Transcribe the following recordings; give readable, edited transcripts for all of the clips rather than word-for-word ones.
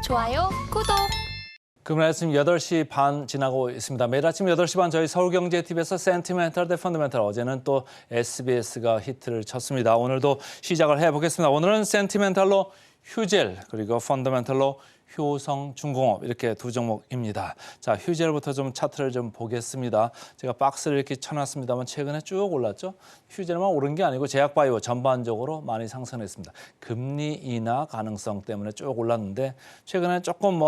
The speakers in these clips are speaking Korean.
좋아요, 구독. 금요일 아침 8시 반 지나고 있습니다. 매일 아침 8시 반 저희 서울경제TV에서 센티멘탈 대 펀더멘탈, 어제는 또 SBS가 히트를 쳤습니다. 오늘도 시작을 해보겠습니다. 오늘은 센티멘탈로 휴젤, 그리고 펀더멘탈로 효성중공업, 이렇게 두 종목입니다. 자, 휴젤부터 좀 차트를 좀 보겠습니다. 제가 박스를 이렇게 쳐놨습니다만 최근에 쭉 올랐죠. 휴젤만 오른 게 아니고 제약바이오 전반적으로 많이 상승했습니다. 금리 인하 가능성 때문에 쭉 올랐는데 최근에 조금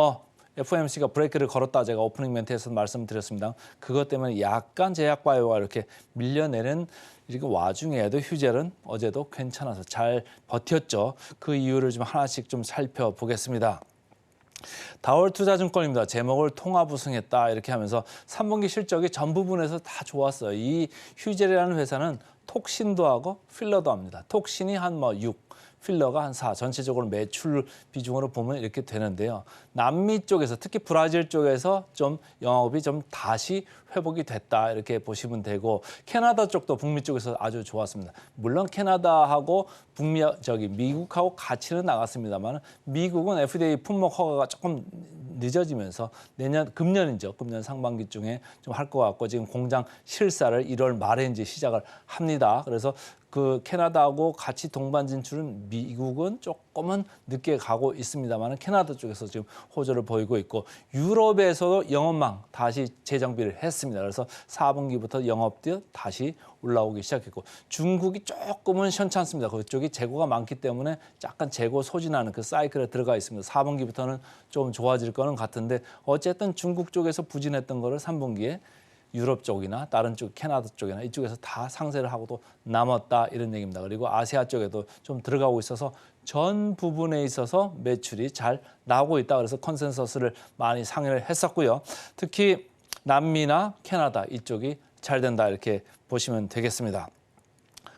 FOMC가 브레이크를 걸었다, 제가 오프닝 멘트에서 말씀드렸습니다. 그것 때문에 약간 제약바이오가 이렇게 밀려내는 이렇게 와중에도 휴젤은 어제도 괜찮아서 잘 버텼죠. 그 이유를 좀 하나씩 좀 살펴보겠습니다. 다올투자증권입니다. 제목을 통합 우승했다 이렇게 하면서 3분기 실적이 전 부분에서 다 좋았어요. 이 휴젤이라는 회사는 톡신도 하고 필러도 합니다. 톡신이 한 6, 필러가 한 4, 전체적으로 매출 비중으로 보면 이렇게 되는데요. 남미 쪽에서, 특히 브라질 쪽에서 좀 영업이 좀 다시 회복이 됐다 이렇게 보시면 되고, 캐나다 쪽도 북미 쪽에서 아주 좋았습니다. 물론 캐나다하고 미국하고 같이는 나갔습니다만, 미국은 FDA 품목 허가가 조금 늦어지면서 금년이죠. 금년 상반기쯤에 좀 할 것 같고, 지금 공장 실사를 1월 말에 이제 시작을 합니다. 그래서 그 캐나다하고 같이 동반 진출은 미국은 조금은 늦게 가고 있습니다만, 캐나다 쪽에서 지금 호조를 보이고 있고, 유럽에서도 영업망 다시 재정비를 했습니다. 그래서 4분기부터 영업도 다시 올라오기 시작했고, 중국이 조금은 현찮습니다. 그쪽이 재고가 많기 때문에 약간 재고 소진하는 그 사이클에 들어가 있습니다. 4분기부터는 좀 좋아질 거는 같은데, 어쨌든 중국 쪽에서 부진했던 거를 3분기에 유럽 쪽이나 다른 쪽, 캐나다 쪽이나 이쪽에서 다 상세를 하고도 남았다, 이런 얘기입니다. 그리고 아시아 쪽에도 좀 들어가고 있어서 전 부분에 있어서 매출이 잘 나오고 있다. 그래서 컨센서스를 많이 상회를 했었고요. 특히 남미나 캐나다 이쪽이 잘 된다 이렇게 보시면 되겠습니다.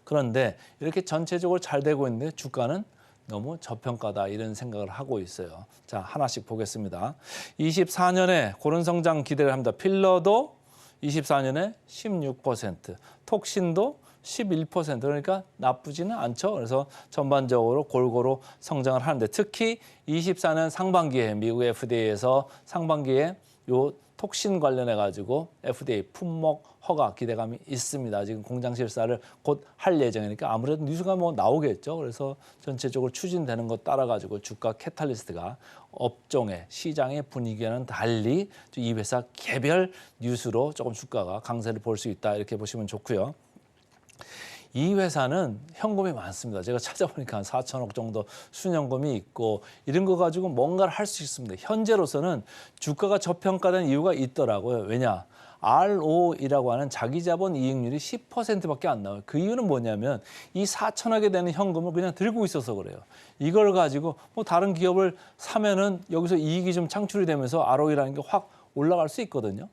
그런데 이렇게 전체적으로 잘 되고 있는데 주가는 너무 저평가다, 이런 생각을 하고 있어요. 자, 하나씩 보겠습니다. 24년에 고른 성장 기대를 합니다. 필러도 24년에 16%, 톡신도 11%, 그러니까 나쁘지는 않죠. 그래서 전반적으로 골고루 성장을 하는데, 특히 24년 상반기에 미국 FDA에서 상반기에 요 톡신 관련해 가지고 FDA 품목 허가 기대감이 있습니다. 지금 공장 실사를 곧 할 예정이니까 아무래도 뉴스가 나오겠죠. 그래서 전체적으로 추진되는 것 따라 가지고 주가 캐탈리스트가 업종의 시장의 분위기와는 달리 이 회사 개별 뉴스로 조금 주가가 강세를 볼 수 있다, 이렇게 보시면 좋고요. 이 회사는 현금이 많습니다. 제가 찾아보니까 한 4천억 정도 순현금이 있고, 이런 거 가지고 뭔가를 할 수 있습니다. 현재로서는 주가가 저평가된 이유가 있더라고요. 왜냐? ROE라고 하는 자기자본 이익률이 10%밖에 안 나와요. 그 이유는 뭐냐면 이 4천억에 되는 현금을 그냥 들고 있어서 그래요. 이걸 가지고 다른 기업을 사면은 여기서 이익이 좀 창출이 되면서 ROE라는 게 확 올라갈 수 있거든요.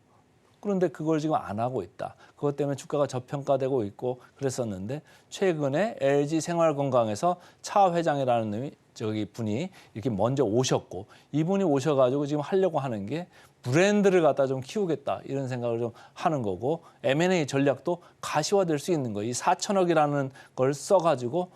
그런데 그걸 지금 안 하고 있다. 그것 때문에 주가가 저평가되고 있고 그랬었는데, 최근에 LG 생활건강에서 차 회장이라는 분이 이렇게 먼저 오셨고, 이분이 오셔가지고 지금 하려고 하는 게 브랜드를 갖다 좀 키우겠다, 이런 생각을 좀 하는 거고, M&A 전략도 가시화될 수 있는 거예요. 이 4천억이라는 걸 써가지고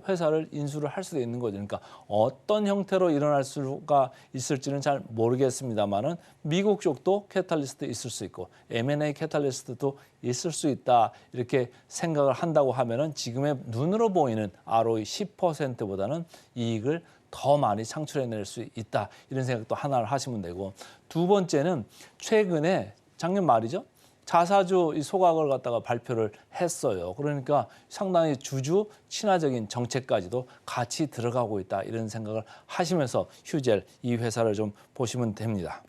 회사를 인수를 할 수도 있는 거죠. 그러니까 어떤 형태로 일어날 수가 있을지는 잘 모르겠습니다만은, 미국 쪽도 캐탈리스트 있을 수 있고 M&A 캐탈리스트도 있을 수 있다, 이렇게 생각을 한다고 하면은 지금의 눈으로 보이는 ROE 10%보다는 이익을 더 많이 창출해낼 수 있다, 이런 생각도 하나를 하시면 되고, 두 번째는 최근에 작년 말이죠. 자사주 소각을 갖다가 발표를 했어요. 그러니까 상당히 주주 친화적인 정책까지도 같이 들어가고 있다, 이런 생각을 하시면서 휴젤, 이 회사를 좀 보시면 됩니다.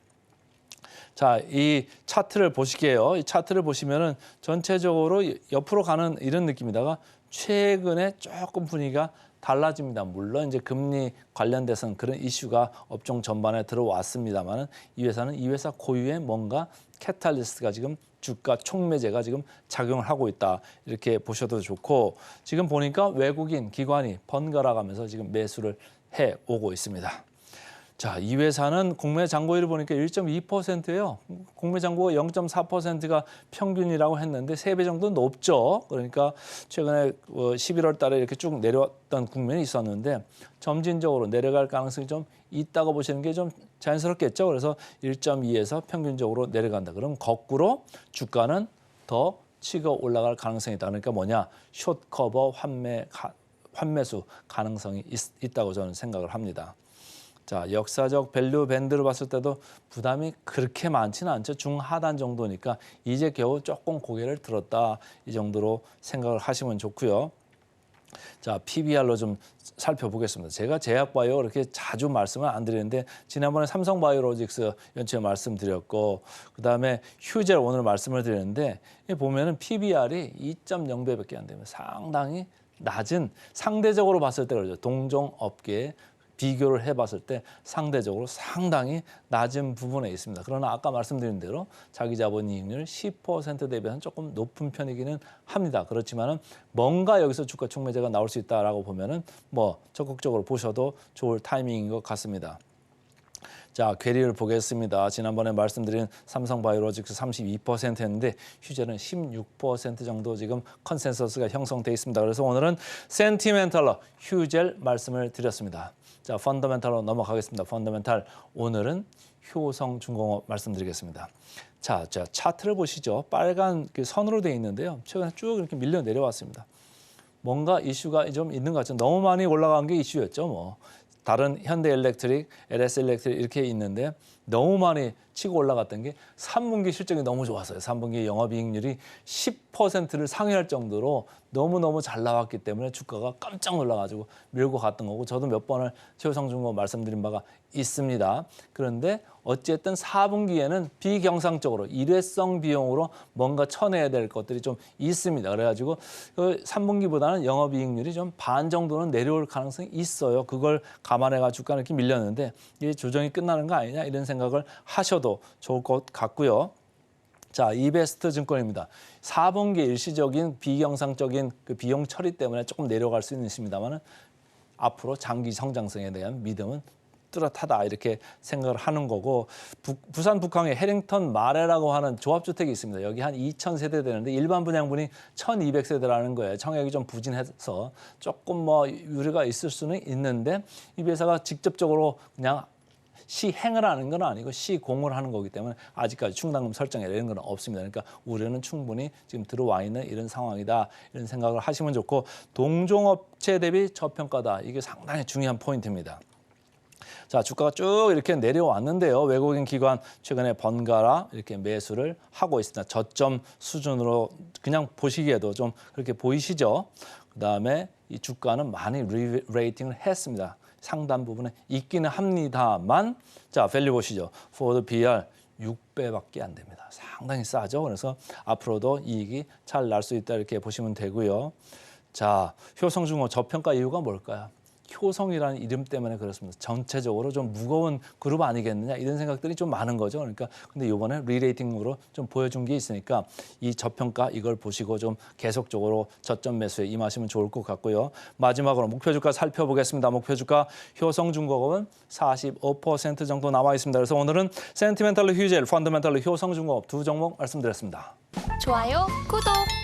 자, 이 차트를 보시게요. 이 차트를 보시면은 전체적으로 옆으로 가는 이런 느낌이다가 최근에 조금 분위기가 달라집니다. 물론 이제 금리 관련돼서는 그런 이슈가 업종 전반에 들어왔습니다만은, 이 회사는 이 회사 고유의 뭔가 캐탈리스트가 지금 주가 촉매제가 지금 작용을 하고 있다, 이렇게 보셔도 좋고, 지금 보니까 외국인 기관이 번갈아 가면서 지금 매수를 해 오고 있습니다. 자, 이 회사는 국내 장고율을 보니까 1.2%예요. 국내 장고가 0.4%가 평균이라고 했는데 3배 정도 높죠. 그러니까 최근에 11월 달에 이렇게 쭉 내려왔던 국면이 있었는데 점진적으로 내려갈 가능성이 좀 있다고 보시는 게 좀 자연스럽겠죠. 그래서 1.2에서 평균적으로 내려간다. 그럼 거꾸로 주가는 더 치고 올라갈 가능성이 있다. 그러니까 뭐냐? 숏 커버 환매수 가능성이 있다고 저는 생각을 합니다. 자, 역사적 밸류 밴드로 봤을 때도 부담이 그렇게 많지는 않죠. 중하단 정도니까 이제 겨우 조금 고개를 들었다. 이 정도로 생각을 하시면 좋고요. 자, PBR로 좀 살펴보겠습니다. 제가 제약바이오 그렇게 자주 말씀을 안 드리는데 지난번에 삼성바이오로직스 연초에 말씀드렸고 그다음에 휴젤 오늘 말씀을 드렸는데 보면은 PBR이 2.0배밖에 안 되면 상당히 낮은 상대적으로 봤을 때 그러죠. 동종 업계에 비교를 해봤을 때 상대적으로 상당히 낮은 부분에 있습니다. 그러나 아까 말씀드린 대로 자기 자본이익률 10% 대비해서는 조금 높은 편이기는 합니다. 그렇지만은 뭔가 여기서 주가 촉매제가 나올 수 있다라고 보면은 뭐 적극적으로 보셔도 좋을 타이밍인 것 같습니다. 자, 괴리를 보겠습니다. 지난번에 말씀드린 삼성바이오로직스 32%였는데 휴젤은 16% 정도 지금 컨센서스가 형성돼 있습니다. 그래서 오늘은 센티멘탈러 휴젤 말씀을 드렸습니다. 자, 펀더멘탈로 넘어가겠습니다. 펀더멘탈 오늘은 효성중공업 말씀드리겠습니다. 자, 차트를 보시죠. 빨간 선으로 되어 있는데요. 최근에 쭉 이렇게 밀려 내려왔습니다. 뭔가 이슈가 좀 있는 것 같죠. 너무 많이 올라간 게 이슈였죠. 뭐 다른 현대일렉트릭, LS일렉트릭 이렇게 있는데 너무 많이 치고 올라갔던 게 3분기 실적이 너무 좋았어요. 3분기 영업이익률이 10%를 상회할 정도로 너무너무 잘 나왔기 때문에 주가가 깜짝 놀라가지고 밀고 갔던 거고 저도 몇 번을 최우성중공업 말씀드린 바가 있습니다. 그런데 어쨌든 4분기에는 비경상적으로 일회성 비용으로 뭔가 쳐내야 될 것들이 좀 있습니다. 그래가지고 3분기보다는 영업이익률이 좀 반 정도는 내려올 가능성이 있어요. 그걸 감안해가 주가는 이렇게 밀렸는데 이게 조정이 끝나는 거 아니냐 이런 생각을 하셔도 좋을 것 같고요. 자, 이베스트 증권입니다. 4분기 일시적인 비경상적인 그 비용 처리 때문에 조금 내려갈 수는 있습니다만 앞으로 장기 성장성에 대한 믿음은 뚜렷하다 이렇게 생각을 하는 거고 부산 북항에 해링턴 마레라고 하는 조합주택이 있습니다. 여기 한 2,000세대 되는데 일반 분양분이 1,200세대라는 거예요. 청약이 좀 부진해서 조금 뭐 유리가 있을 수는 있는데 이 회사가 직접적으로 그냥 시행을 하는 건 아니고 시공을 하는 거기 때문에 아직까지 충당금 설정에 이런 건 없습니다. 그러니까 우려는 충분히 지금 들어와 있는 이런 상황이다. 이런 생각을 하시면 좋고 동종업체 대비 저평가다. 이게 상당히 중요한 포인트입니다. 자, 주가가 쭉 이렇게 내려왔는데요. 외국인 기관 최근에 번갈아 이렇게 매수를 하고 있습니다. 저점 수준으로 그냥 보시기에도 좀 그렇게 보이시죠? 그다음에 이 주가는 많이 리레이팅을 했습니다. 상단 부분에 있기는 합니다만 자, 밸류 보시죠. 포워드 BR 6배밖에 안 됩니다. 상당히 싸죠. 그래서 앞으로도 이익이 잘 날 수 있다 이렇게 보시면 되고요. 자, 효성중공업 저평가 이유가 뭘까요? 효성이라는 이름 때문에 그렇습니다. 전체적으로 좀 무거운 그룹 아니겠느냐 이런 생각들이 좀 많은 거죠. 그러니까 근데 이번에 리레이팅으로 좀 보여준 게 있으니까 이 저평가 이걸 보시고 좀 계속적으로 저점 매수에 임하시면 좋을 것 같고요. 마지막으로 목표 주가 살펴보겠습니다. 목표 주가 효성중공업은 45% 정도 남아 있습니다. 그래서 오늘은 센티멘탈로 휴젤, 펀더멘탈로 효성중공업 두 종목 말씀드렸습니다. 좋아요, 구독.